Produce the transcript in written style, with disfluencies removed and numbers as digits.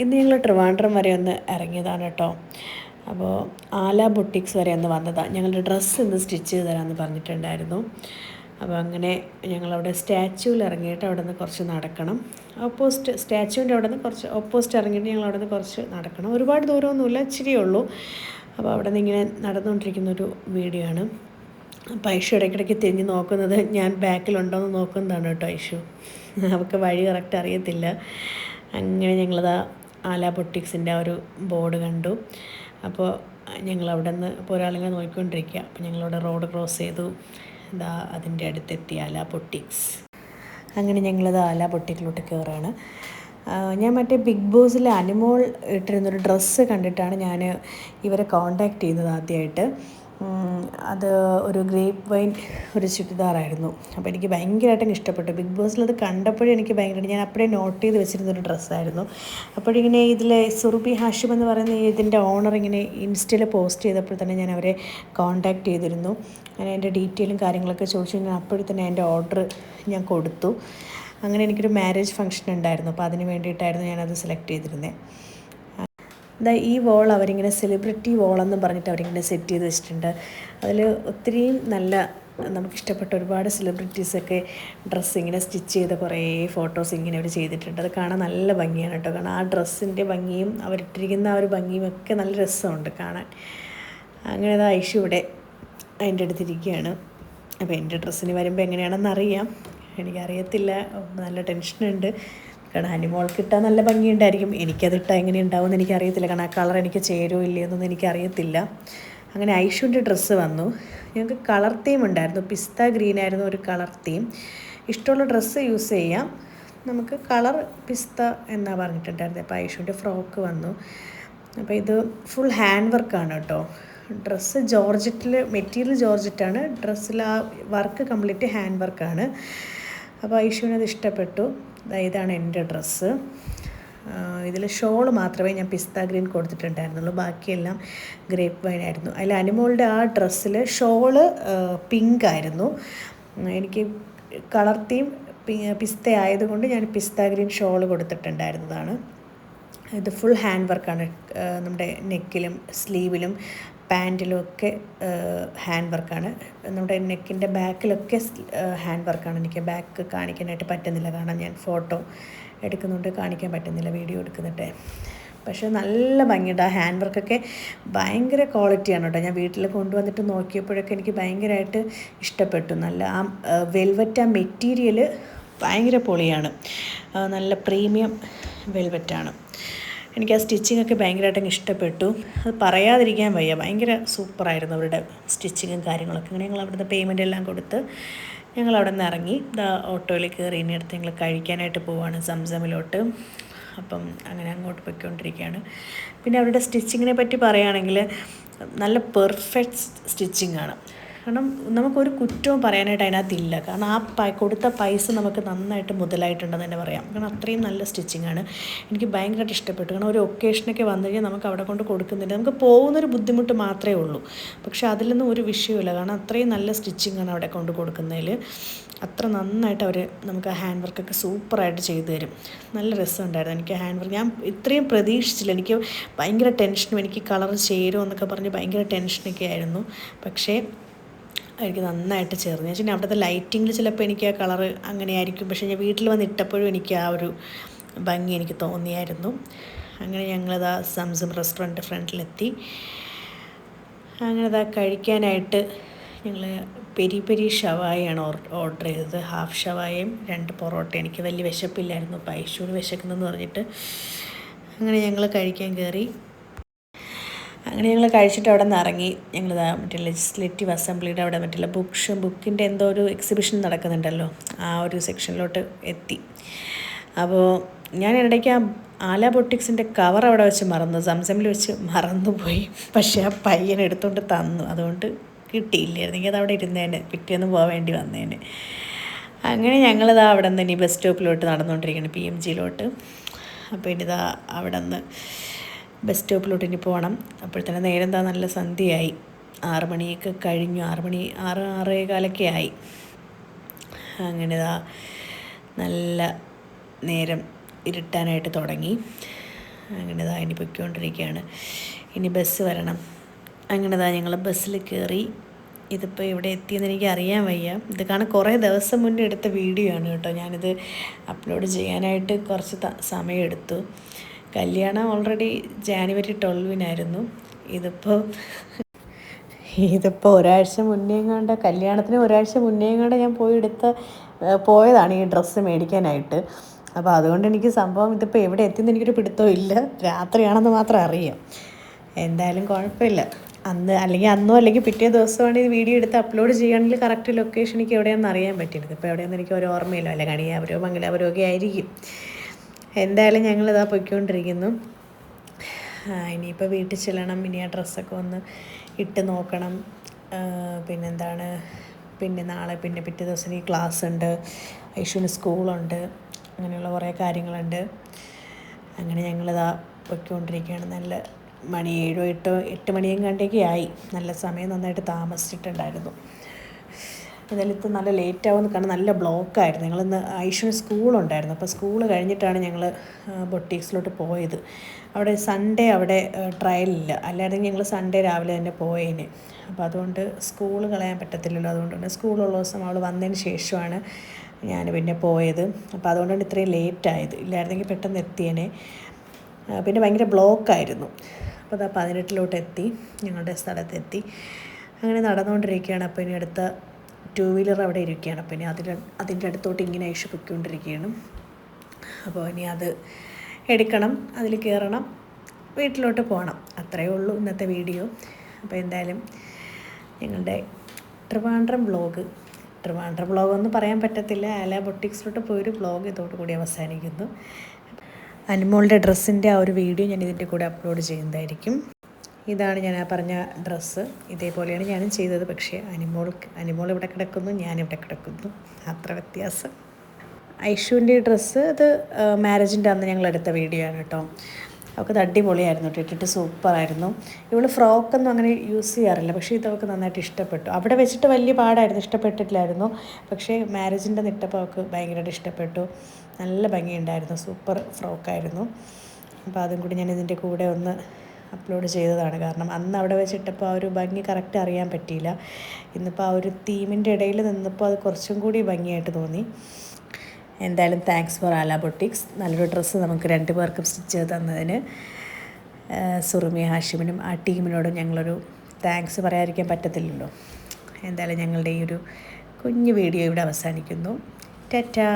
ഇന്ന് ഞങ്ങൾ ട്രിവാൻഡ്രം വരെ ഒന്ന് ഇറങ്ങിയതാണ് കേട്ടോ. അപ്പോൾ ആല ബൊട്ടിക്സ് വരെ ഒന്ന് വന്നതാണ്. ഞങ്ങളുടെ ഡ്രസ്സ് ഇന്ന് സ്റ്റിച്ച് ചെയ്ത് തരാമെന്ന് പറഞ്ഞിട്ടുണ്ടായിരുന്നു. അപ്പോൾ അങ്ങനെ ഞങ്ങളവിടെ സ്റ്റാച്യൂവിൽ ഇറങ്ങിയിട്ട് അവിടെ നിന്ന് കുറച്ച് നടക്കണം. സ്റ്റാച്യൂവിൻ്റെ അവിടെ നിന്ന് കുറച്ച് ഓപ്പോസിറ്റ് ഇറങ്ങിയിട്ട് ഞങ്ങൾ അവിടെ നിന്ന് കുറച്ച് നടക്കണം. ഒരുപാട് ദൂരമൊന്നുമില്ല, ഇച്ചിരിയേ ഉള്ളൂ. അപ്പോൾ അവിടെ നിന്ന് ഇങ്ങനെ നടന്നുകൊണ്ടിരിക്കുന്നൊരു വീഡിയോ ആണ്. അപ്പോൾ ഐഷു ഇടയ്ക്കിടയ്ക്ക് തിരിഞ്ഞ് നോക്കുന്നത് ഞാൻ ബാക്കിലുണ്ടോയെന്ന് നോക്കുന്നതാണ് കേട്ടോ. ഐഷു അവൾക്ക് വഴി കറക്റ്റ് അറിയത്തില്ല. അങ്ങനെ ഞങ്ങളത് ആല ബൊട്ടിക്സിൻ്റെ ഒരു ബോർഡ് കണ്ടു. അപ്പോൾ ഞങ്ങൾ അവിടെ നിന്ന് ഇപ്പോൾ ഒരാളിങ്ങനെ നോക്കിക്കൊണ്ടിരിക്കുക. അപ്പോൾ ഞങ്ങളവിടെ റോഡ് ക്രോസ് ചെയ്തു. ഇതാ അതിൻ്റെ അടുത്തെത്തി ആല ബൊട്ടിക്സ്. അങ്ങനെ ഞങ്ങളത് ആല ബൊട്ടിക്കിലോട്ട് കയറുകയാണ്. ഞാൻ മറ്റേ ബിഗ് ബോസിൽ അനുമോൾ ഇട്ടിരുന്നൊരു ഡ്രസ്സ് കണ്ടിട്ടാണ് ഞാൻ ഇവരെ കോണ്ടാക്ട് ചെയ്തത് ആദ്യമായിട്ട്. അത് ഒരു ഗ്രേപ്പ് വൈൻ ഒരു ചുരിദാറായിരുന്നു. അപ്പോൾ എനിക്ക് ഭയങ്കരമായിട്ട് ഇഷ്ടപ്പെട്ടു. ബിഗ് ബോസിലത് കണ്ടപ്പോഴേ എനിക്ക് ഭയങ്കരമായിട്ട് ഞാൻ അപ്പോഴേ നോട്ട് ചെയ്ത് വെച്ചിരുന്നൊരു ഡ്രസ്സായിരുന്നു. അപ്പോഴിങ്ങനെ ഇതിൽ സുറുബി ഹാഷിം എന്ന് പറയുന്ന ഇതിൻ്റെ ഓണർ ഇങ്ങനെ ഇൻസ്റ്റയിൽ പോസ്റ്റ് ചെയ്തപ്പോൾ തന്നെ ഞാൻ അവരെ കോണ്ടാക്ട് ചെയ്തിരുന്നു. അങ്ങനെ എൻ്റെ ഡീറ്റെയിലും കാര്യങ്ങളൊക്കെ ചോദിച്ചു. ഞാൻ അപ്പോഴും തന്നെ എൻ്റെ ഓർഡർ ഞാൻ കൊടുത്തു. അങ്ങനെ എനിക്കൊരു മാരേജ് ഫംഗ്ഷൻ ഉണ്ടായിരുന്നു. അപ്പോൾ അതിന് വേണ്ടിയിട്ടായിരുന്നു ഞാനത് സെലക്ട് ചെയ്തിരുന്നത്. ഈ വോൾ അവരിങ്ങനെ സെലിബ്രിറ്റി വോളെന്ന് പറഞ്ഞിട്ട് അവരിങ്ങനെ സെറ്റ് ചെയ്ത് വെച്ചിട്ടുണ്ട്. അതിൽ ഒത്തിരിയും നല്ല നമുക്കിഷ്ടപ്പെട്ട ഒരുപാട് സെലിബ്രിറ്റീസൊക്കെ ഡ്രസ്സ് ഇങ്ങനെ സ്റ്റിച്ച് ചെയ്ത കുറേ ഫോട്ടോസ് ഇങ്ങനെ അവർ ചെയ്തിട്ടുണ്ട്. അത് കാണാൻ നല്ല ഭംഗിയാണ് കേട്ടോ. കാരണം ആ ഡ്രസ്സിൻ്റെ ഭംഗിയും അവരിട്ടിരിക്കുന്ന ആ ഒരു ഭംഗിയും ഒക്കെ നല്ല രസമുണ്ട് കാണാൻ. അങ്ങനെ അത് ഐഷു ഇവിടെ അതിൻ്റെ അടുത്തിരിക്കുകയാണ്. അപ്പോൾ എൻ്റെ ഡ്രസ്സിന് വരുമ്പോൾ എങ്ങനെയാണെന്നറിയാം, എനിക്കറിയത്തില്ല. നല്ല ടെൻഷനുണ്ട്. കാരണം ഹനിമോൾക്ക് ഇട്ടാൽ നല്ല ഭംഗിയുണ്ടായിരിക്കും. എനിക്കതിട്ടാൽ എങ്ങനെ ഉണ്ടാവുമെന്ന് എനിക്കറിയത്തില്ല. കാരണം ആ കളർ എനിക്ക് ചേരുമോ ഇല്ലയെന്നൊന്നും എനിക്കറിയത്തില്ല. അങ്ങനെ ഐഷുവിൻ്റെ ഡ്രസ്സ് വന്നു. ഞങ്ങൾക്ക് കളർ തീം ഉണ്ടായിരുന്നു. പിസ്ത ഗ്രീനായിരുന്നു ഒരു കളർ തീം. ഇഷ്ടമുള്ള ഡ്രസ്സ് യൂസ് ചെയ്യാം, നമുക്ക് കളർ പിസ്ത എന്നാണ് പറഞ്ഞിട്ടുണ്ടായിരുന്നത്. അപ്പോൾ ഐഷുവിൻ്റെ ഫ്രോക്ക് വന്നു. അപ്പോൾ ഇത് ഫുൾ ഹാൻഡ് വർക്കാണ് കേട്ടോ. ഡ്രസ്സ് ജോർജറ്റിൽ, മെറ്റീരിയൽ ജോർജറ്റാണ്. ഡ്രസ്സിൽ ആ വർക്ക് കംപ്ലീറ്റ് ഹാൻഡ് വർക്കാണ്. അപ്പോൾ ഐഷുവിനത് ഇഷ്ടപ്പെട്ടു. ഇതാണ് എൻ്റെ ഡ്രസ്സ്. ഇതിൽ ഷോൾ മാത്രമേ ഞാൻ പിസ്ത ഗ്രീൻ കൊടുത്തിട്ടുണ്ടായിരുന്നുള്ളൂ, ബാക്കിയെല്ലാം ഗ്രേപ്പ് വൈൻ ആയിരുന്നു. അതിൽ അനിമോളുടെ ആ ഡ്രസ്സിൽ ഷോള് പിങ്ക് ആയിരുന്നു. എനിക്ക് കളർ തീം പിസ്ത ആയതുകൊണ്ട് ഞാൻ പിസ്ത ഗ്രീൻ ഷോൾ കൊടുത്തിട്ടുണ്ടായിരുന്നതാണ്. ഇത് ഫുൾ ഹാൻഡ് വർക്കാണ്. നമ്മുടെ നെക്കിലും സ്ലീവിലും പാൻറ്റിലും ഒക്കെ ഹാൻഡ് വർക്കാണ്. നമ്മുടെ നെക്കിൻ്റെ ബാക്കിലൊക്കെ ഹാൻഡ് വർക്കാണ്. എനിക്ക് ബാക്ക് കാണിക്കാനായിട്ട് പറ്റുന്നില്ല, കാരണം ഞാൻ ഫോട്ടോ എടുക്കുന്നുണ്ട്, കാണിക്കാൻ പറ്റുന്നില്ല വീഡിയോ എടുക്കുന്നുണ്ട്. പക്ഷേ നല്ല ഭംഗിയുണ്ട്. ആ ഹാൻഡ് വർക്കൊക്കെ ഭയങ്കര ക്വാളിറ്റിയാണ് കേട്ടോ. ഞാൻ വീട്ടിൽ കൊണ്ടുവന്നിട്ട് നോക്കിയപ്പോഴൊക്കെ എനിക്ക് ഭയങ്കരമായിട്ട് ഇഷ്ടപ്പെട്ടു. നല്ല ആ വെൽവെറ്റ്, ആ മെറ്റീരിയൽ ഭയങ്കര പൊളിയാണ്. നല്ല പ്രീമിയം വെൽവെറ്റാണ്. എനിക്ക് ആ സ്റ്റിച്ചിങ്ങൊക്കെ ഭയങ്കരമായിട്ട് ഇഷ്ടപ്പെട്ടു. അത് പറയാതിരിക്കാൻ വയ്യ. ഭയങ്കര സൂപ്പറായിരുന്നു അവരുടെ സ്റ്റിച്ചിങ്ങും കാര്യങ്ങളൊക്കെ. അങ്ങനെ ഞങ്ങൾ അവിടുന്ന് പേയ്മെൻ്റ് എല്ലാം കൊടുത്ത് ഞങ്ങൾ അവിടെ നിന്ന് ഇറങ്ങി ഓട്ടോയിൽ കയറി ഇനി അടുത്ത് ഞങ്ങൾ കഴിക്കാനായിട്ട് പോവുകയാണ് സംസമിലോട്ട്. അപ്പം അങ്ങനെ അങ്ങോട്ട് പോയിക്കൊണ്ടിരിക്കുകയാണ്. പിന്നെ അവരുടെ സ്റ്റിച്ചിങ്ങിനെ പറ്റി പറയുകയാണെങ്കിൽ നല്ല പെർഫെക്റ്റ് സ്റ്റിച്ചിങ് ആണ്. കാരണം നമുക്കൊരു കുറ്റവും പറയാനായിട്ട് അതിനകത്തില്ല. കാരണം ആ കൊടുത്ത പൈസ നമുക്ക് നന്നായിട്ട് മുതലായിട്ടുണ്ടെന്ന് തന്നെ പറയാം. കാരണം അത്രയും നല്ല സ്റ്റിച്ചിങ് ആണ്. എനിക്ക് ഭയങ്കരമായിട്ട് ഇഷ്ടപ്പെട്ടു. കാരണം ഒരു ഒക്കേഷനൊക്കെ വന്നു കഴിഞ്ഞാൽ നമുക്ക് അവിടെ കൊണ്ട് കൊടുക്കുന്നില്ല, നമുക്ക് പോകുന്നൊരു ബുദ്ധിമുട്ട് മാത്രമേ ഉള്ളൂ. പക്ഷേ അതിലൊന്നും ഒരു വിഷയമില്ല. കാരണം അത്രയും നല്ല സ്റ്റിച്ചിങ് ആണ് അവിടെ കൊണ്ട് കൊടുക്കുന്നതിൽ. അത്ര നന്നായിട്ട് അവർ നമുക്ക് ആ ഹാൻഡ് വർക്കൊക്കെ സൂപ്പറായിട്ട് ചെയ്തു തരും. നല്ല രസമുണ്ടായിരുന്നു എനിക്ക് ഹാൻഡ് വർക്ക്. ഞാൻ ഇത്രയും പ്രതീക്ഷിച്ചില്ല. എനിക്ക് ഭയങ്കര ടെൻഷനും, എനിക്ക് കളർ ചേരുമോ എന്നൊക്കെ പറഞ്ഞ് ഭയങ്കര ടെൻഷനൊക്കെ ആയിരുന്നു. പക്ഷേ എനിക്ക് നന്നായിട്ട് ചേർന്ന്. ഞാൻ വെച്ചാൽ അവിടുത്തെ ലൈറ്റിങ്ങിൽ ചിലപ്പോൾ എനിക്ക് ആ കളറ് അങ്ങനെ ആയിരിക്കും. പക്ഷേ ഞാൻ വീട്ടിൽ വന്ന് ഇട്ടപ്പോഴും എനിക്ക് ആ ഒരു ഭംഗി എനിക്ക് തോന്നിയായിരുന്നു. അങ്ങനെ ഞങ്ങളതാ സംസം റെസ്റ്റോറൻറ്റ് ഫ്രണ്ടിലെത്തി. അങ്ങനെ അതാ കഴിക്കാനായിട്ട് ഞങ്ങൾ പെരി പെരി ഷവായാണ് ഓർഡർ ചെയ്തത്. ഹാഫ് ഷവായയും 2 പൊറോട്ട. എനിക്ക് വലിയ വിശപ്പില്ലായിരുന്നു. അപ്പോൾ ഐഷൂന് വിശക്കുന്നതെന്ന് പറഞ്ഞിട്ട് അങ്ങനെ ഞങ്ങൾ കഴിക്കാൻ കയറി. അങ്ങനെ ഞങ്ങൾ കഴിച്ചിട്ട് അവിടെ നിന്ന് ഇറങ്ങി. ഞങ്ങൾ മറ്റേ ലെജിസ്ലേറ്റീവ് അസംബ്ലിയുടെ അവിടെ മറ്റുള്ള ബുക്കിൻ്റെ എന്തോ ഒരു എക്സിബിഷൻ നടക്കുന്നുണ്ടല്ലോ, ആ ഒരു സെക്ഷനിലോട്ട് എത്തി. അപ്പോൾ ഞാൻ ഇടയ്ക്ക് ആ ആല ബൊട്ടിക്സിൻ്റെ കവർ അവിടെ വെച്ച് മറന്നു, സംസമിൽ വെച്ച് മറന്നുപോയി. പക്ഷേ ആ പയ്യൻ എടുത്തുകൊണ്ട് തന്നു, അതുകൊണ്ട് കിട്ടിയില്ലായിരുന്നെങ്കിൽ അത് അവിടെ ഇരുന്നേനെ, പിറ്റേന്ന് പോകാൻ വേണ്ടി വന്നേനെ. അങ്ങനെ ഞങ്ങളിതാ അവിടെ നിന്ന് ഇനി ബസ് സ്റ്റോപ്പിലോട്ട് നടന്നുകൊണ്ടിരിക്കുകയാണ്, PMGയിലോട്ട്. അപ്പോൾ ഇനിതാ അവിടെ നിന്ന് ബസ് സ്റ്റോപ്പിലോട്ട് ഇനി പോകണം. അപ്പോഴത്തേന് നേരം എന്താ നല്ല സന്ധ്യയായി. 6 മണിയൊക്കെ കഴിഞ്ഞു. 6-6:15 ആയി. അങ്ങനെ നല്ല നേരം ഇരുട്ടാനായിട്ട് തുടങ്ങി. അങ്ങനെ ഇതാ ഇനി പൊയ്ക്കൊണ്ടിരിക്കുകയാണ്. ഇനി ബസ് വരണം. അങ്ങനെ ഇതാ ഞങ്ങൾ ബസ്സിൽ കയറി. ഇതിപ്പോൾ ഇവിടെ എത്തിയെന്ന് എനിക്ക് അറിയാൻ വയ്യ. ഇത് കാണാൻ കുറേ ദിവസം മുന്നേ എടുത്ത വീഡിയോ ആണ് കേട്ടോ. ഞാനിത് അപ്ലോഡ് ചെയ്യാനായിട്ട് കുറച്ച് സമയമെടുത്തു. കല്യാണം ഓൾറെഡി ജാനുവരി 12-നായിരുന്നു. ഇതിപ്പോൾ ഒരാഴ്ച മുന്നേ എങ്ങാണ്ട്, കല്യാണത്തിന് ഒരാഴ്ച മുന്നേ എങ്ങാണ്ട് ഞാൻ പോയതാണ് ഈ ഡ്രസ്സ് മേടിക്കാനായിട്ട്. അപ്പോൾ അതുകൊണ്ട് എനിക്ക് സംഭവം ഇതിപ്പോൾ എവിടെ എത്തിയെന്ന് എനിക്കൊരു പിടുത്തവും ഇല്ല. രാത്രിയാണെന്ന് മാത്രം അറിയാം. എന്തായാലും കുഴപ്പമില്ല. അന്നോ അല്ലെങ്കിൽ പിറ്റേ ദിവസമാണ് ഈ വീഡിയോ എടുത്ത് അപ്ലോഡ് ചെയ്യുകയാണെങ്കിൽ കറക്റ്റ് ലൊക്കേഷൻ എനിക്ക് എവിടെയാണെന്ന് അറിയാൻ പറ്റിയത്. ഇപ്പോൾ എവിടെയാണെന്ന് എനിക്ക് ഒരു ഓർമ്മയില്ല. അല്ല കണിയാപുരമോ മംഗലാപുരമോ ഒക്കെ ആയിരിക്കും. എന്തായാലും ഞങ്ങളിതാ പൊയ്ക്കൊണ്ടിരിക്കുന്നു. ഇനിയിപ്പോൾ വീട്ടിൽ ചെല്ലണം. ഇനി ആ ഡ്രസ്സൊക്കെ ഒന്ന് ഇട്ട് നോക്കണം. പിന്നെ നാളെ പിറ്റേ ദിവസം എനിക്ക് ക്ലാസ് ഉണ്ട്, ഐഷുവിന് സ്കൂളുണ്ട്, അങ്ങനെയുള്ള കുറേ കാര്യങ്ങളുണ്ട്. അങ്ങനെ ഞങ്ങളിതാ പൊയ്ക്കൊണ്ടിരിക്കുകയാണ്. നല്ല മണി 7 മണിയും കണ്ടേക്ക് ആയി. നല്ല സമയം നന്നായിട്ട് താമസിച്ചിട്ടുണ്ടായിരുന്നു. ഇതിലിത്ത് നല്ല ലേറ്റാവുമെന്ന് കാരണം നല്ല ബ്ലോക്കായിരുന്നു. ഞങ്ങളിന്ന് ഐഷുവിന് സ്കൂളുണ്ടായിരുന്നു. അപ്പോൾ സ്കൂൾ കഴിഞ്ഞിട്ടാണ് ഞങ്ങൾ ബൊട്ടീക്സിലോട്ട് പോയത്. അവിടെ സൺഡേ ട്രയലില്ല. അല്ലായിരുന്നെങ്കിൽ ഞങ്ങൾ സൺഡേ രാവിലെ തന്നെ പോയേനെ. അപ്പോൾ അതുകൊണ്ട് സ്കൂൾ കളയാൻ പറ്റത്തില്ലല്ലോ. അതുകൊണ്ട് തന്നെ സ്കൂളുള്ള ദിവസം അവൾ വന്നതിന് ശേഷമാണ് ഞാൻ പിന്നെ പോയത്. അപ്പോൾ അതുകൊണ്ടാണ് ഇത്രയും ലേറ്റായത്. ഇല്ലായിരുന്നെങ്കിൽ പെട്ടെന്ന് എത്തിയേനെ. പിന്നെ ഭയങ്കര ബ്ലോക്കായിരുന്നു. അപ്പോൾ അതാ 18 എത്തി, ഞങ്ങളുടെ സ്ഥലത്തെത്തി. അങ്ങനെ നടന്നുകൊണ്ടിരിക്കുകയാണ്. അപ്പോൾ ഇനി അടുത്ത 2 വീലർ അവിടെ ഇരിക്കുകയാണ്. അപ്പോൾ ഇനി അതിൻ്റെ അടുത്തോട്ട് ഇങ്ങനെ ഐഷു പൊയ്ക്കൊണ്ടിരിക്കുകയാണ്. അപ്പോൾ ഇനി അത് എടുക്കണം, അതിൽ കയറണം, വീട്ടിലോട്ട് പോകണം. അത്രയേ ഉള്ളൂ ഇന്നത്തെ വീഡിയോ. അപ്പോൾ എന്തായാലും ഞങ്ങളുടെ ട്രിവാൻഡ്രം വ്ളോഗൊന്നും പറയാൻ പറ്റത്തില്ല. ആല ബൊട്ടിക്സിലോട്ട് പോയൊരു വ്ളോഗ് ഇതോടുകൂടി അവസാനിക്കുന്നു. അനുമോളുടെ ഡ്രസ്സിൻ്റെ ആ ഒരു വീഡിയോ ഞാൻ ഇതിൻ്റെ കൂടെ അപ്ലോഡ് ചെയ്യുന്നതായിരിക്കും. ഇതാണ് ഞാൻ ആ പറഞ്ഞ ഡ്രസ്സ്. ഇതേപോലെയാണ് ഞാനും ചെയ്തത്. പക്ഷേ അനുമോൾ ഇവിടെ കിടക്കുന്നു, ഞാനിവിടെ കിടക്കുന്നു. അത്ര വ്യത്യാസം. ഐഷുവിൻ്റെ ഡ്രസ്സ് ഇത് മാരേജിൻ്റെ അന്ന് ഞങ്ങളെടുത്ത വീഡിയോ ആണ് കേട്ടോ. അവൾക്ക് അടിപൊളിയായിരുന്നു കേട്ടോ, ഇട്ടിട്ട് സൂപ്പറായിരുന്നു. ഇവൾ ഫ്രോക്കൊന്നും അങ്ങനെ യൂസ് ചെയ്യാറില്ല. പക്ഷേ ഇതൊക്കെ നന്നായിട്ട് ഇഷ്ടപ്പെട്ടു. അവിടെ വെച്ചിട്ട് വലിയ പാടായിരുന്നു, ഇഷ്ടപ്പെട്ടിട്ടില്ലായിരുന്നു. പക്ഷേ മാരേജിൻ്റെ ഇട്ടപ്പോൾ അവൾക്ക് ഭയങ്കരമായിട്ട് ഇഷ്ടപ്പെട്ടു. നല്ല ഭംഗിയുണ്ടായിരുന്നു, സൂപ്പർ ഫ്രോക്കായിരുന്നു. അപ്പോൾ അതും കൂടി ഞാൻ ഇതിൻ്റെ കൂടെ ഒന്ന് അപ്ലോഡ് ചെയ്തതാണ്. കാരണം അന്ന് അവിടെ വെച്ചിട്ടപ്പോൾ ആ ഒരു ഭംഗി കറക്റ്റ് അറിയാൻ പറ്റിയില്ല. ഇന്നിപ്പോൾ ആ ഒരു തീമിൻ്റെ ഇടയിൽ നിന്നപ്പോൾ അത് കുറച്ചും കൂടി ഭംഗിയായിട്ട് തോന്നി. എന്തായാലും താങ്ക്സ് ഫോർ ആല ബൊട്ടിക്സ്. നല്ലൊരു ഡ്രസ്സ് നമുക്ക് 2 പേർക്കും സ്റ്റിച്ച് ചെയ്ത് തന്നതിന് സുറുമി ഹാഷിമിനും ആ ടീമിനോടും ഞങ്ങളൊരു താങ്ക്സ് പറയാതിരിക്കാൻ പറ്റത്തില്ലല്ലോ. എന്തായാലും ഞങ്ങളുടെ ഈ ഒരു കുഞ്ഞു വീഡിയോ ഇവിടെ അവസാനിക്കുന്നു. ടാറ്റാ.